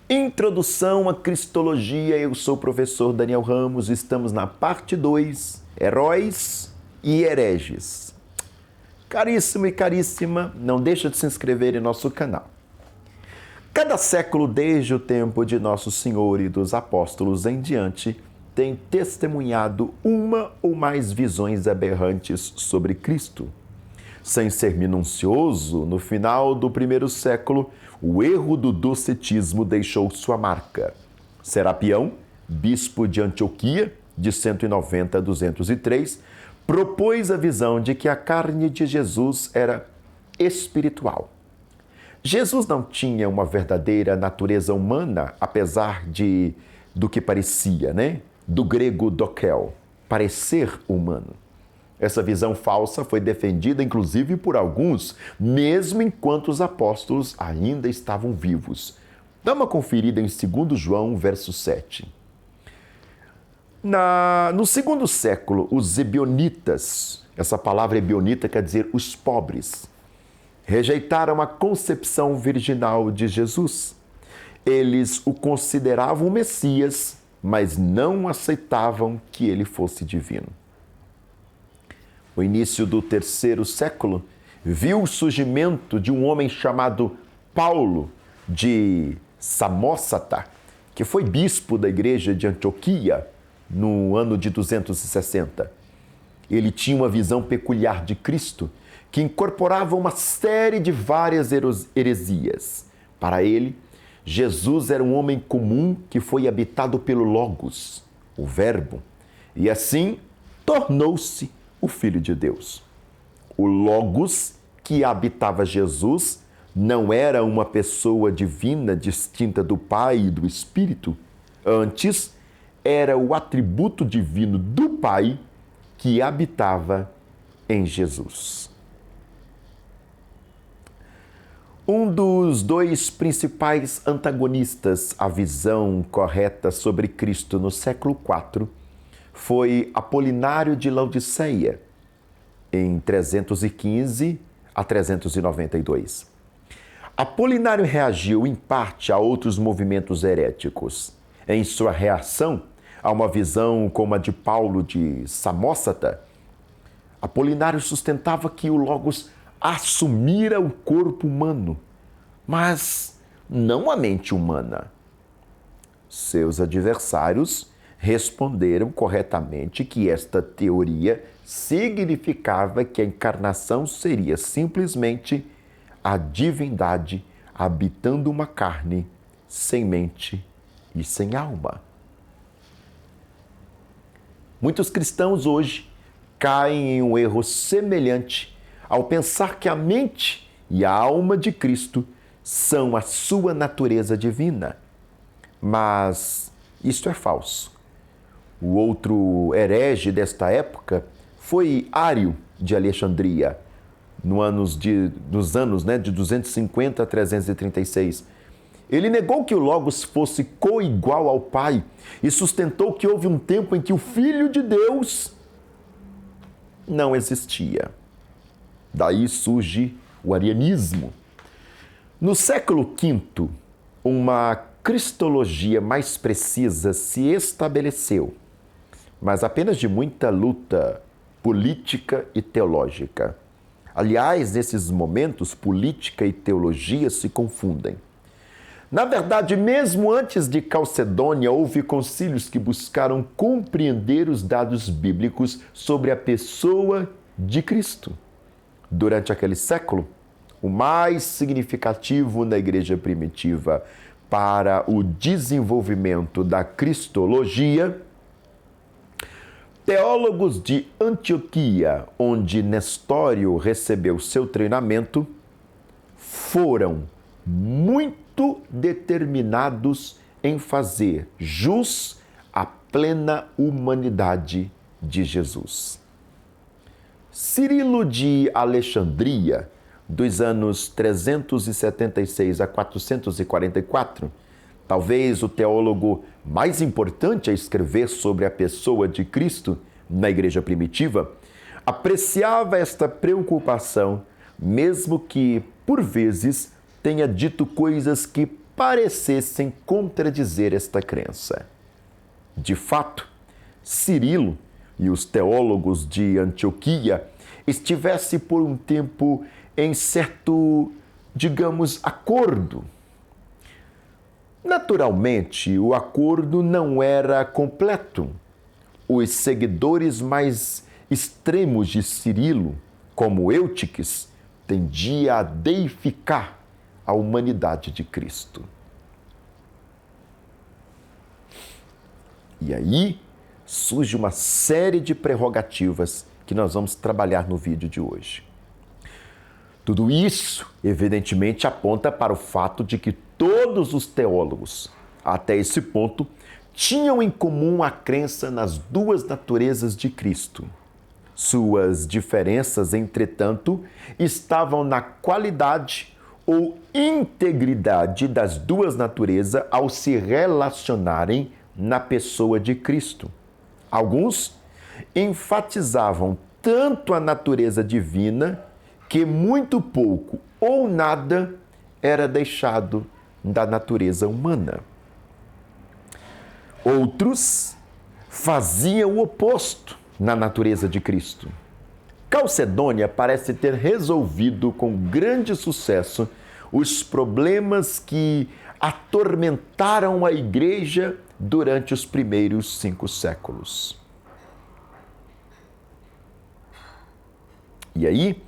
Introdução à Cristologia, eu sou o professor Daniel Ramos, estamos na parte 2, Heróis e Hereges. Caríssimo e caríssima, não deixa de se inscrever em nosso canal. Cada século, desde o tempo de Nosso Senhor e dos Apóstolos em diante, tem testemunhado uma ou mais visões aberrantes sobre Cristo. Sem ser minucioso, no final do primeiro século, o erro do docetismo deixou sua marca. Serapião, bispo de Antioquia, de 190 a 203, propôs a visão de que a carne de Jesus era espiritual. Jesus não tinha uma verdadeira natureza humana, apesar do que parecia, né? Do grego dokel, parecer humano. Essa visão falsa foi defendida, inclusive, por alguns, mesmo enquanto os apóstolos ainda estavam vivos. Dá uma conferida em 2 João, verso 7. No segundo século, os ebionitas, essa palavra ebionita quer dizer os pobres, rejeitaram a concepção virginal de Jesus. Eles o consideravam o Messias, mas não aceitavam que ele fosse divino. O início do terceiro século viu o surgimento de um homem chamado Paulo de Samósata, que foi bispo da igreja de Antioquia no ano de 260. Ele tinha uma visão peculiar de Cristo que incorporava uma série de várias heresias. Para ele, Jesus era um homem comum que foi habitado pelo Logos, o Verbo, e assim tornou-se o Filho de Deus. O Logos que habitava Jesus não era uma pessoa divina distinta do Pai e do Espírito. Antes, era o atributo divino do Pai que habitava em Jesus. Um dos dois principais antagonistas à visão correta sobre Cristo no século IV foi Apolinário de Laodiceia, em 315 a 392. Apolinário reagiu, em parte, a outros movimentos heréticos. Em sua reação a uma visão como a de Paulo de Samósata, Apolinário sustentava que o Logos assumira o corpo humano, mas não a mente humana. Seus adversários responderam corretamente que esta teoria significava que a encarnação seria simplesmente a divindade habitando uma carne sem mente e sem alma. Muitos cristãos hoje caem em um erro semelhante ao pensar que a mente e a alma de Cristo são a sua natureza divina. Mas isto é falso. O outro herege desta época foi Ário de Alexandria, nos anos de 250 a 336. Ele negou que o Logos fosse coigual ao Pai e sustentou que houve um tempo em que o Filho de Deus não existia. Daí surge o arianismo. No século V, uma cristologia mais precisa se estabeleceu, mas apenas de muita luta política e teológica. Aliás, nesses momentos, política e teologia se confundem. Na verdade, mesmo antes de Calcedônia, houve concílios que buscaram compreender os dados bíblicos sobre a pessoa de Cristo. Durante aquele século, o mais significativo na igreja primitiva para o desenvolvimento da cristologia, teólogos de Antioquia, onde Nestório recebeu seu treinamento, foram muito determinados em fazer jus à plena humanidade de Jesus. Cirilo de Alexandria, dos anos 376 a 444, talvez o teólogo mais importante a escrever sobre a pessoa de Cristo na igreja primitiva, apreciava esta preocupação, mesmo que, por vezes, tenha dito coisas que parecessem contradizer esta crença. De fato, Cirilo e os teólogos de Antioquia estivessem por um tempo em certo, digamos, acordo. Naturalmente, o acordo não era completo. Os seguidores mais extremos de Cirilo, como Eutiques, tendiam a deificar a humanidade de Cristo. E aí surge uma série de prerrogativas que nós vamos trabalhar no vídeo de hoje. Tudo isso, evidentemente, aponta para o fato de que todos os teólogos, até esse ponto, tinham em comum a crença nas duas naturezas de Cristo. Suas diferenças, entretanto, estavam na qualidade ou integridade das duas naturezas ao se relacionarem na pessoa de Cristo. Alguns enfatizavam tanto a natureza divina que muito pouco ou nada era deixado da natureza humana. Outros faziam o oposto na natureza de Cristo. Calcedônia parece ter resolvido com grande sucesso os problemas que atormentaram a igreja durante os primeiros 5 séculos. E aí,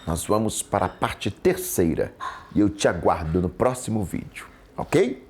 nós vamos para a parte terceira e eu te aguardo no próximo vídeo, ok?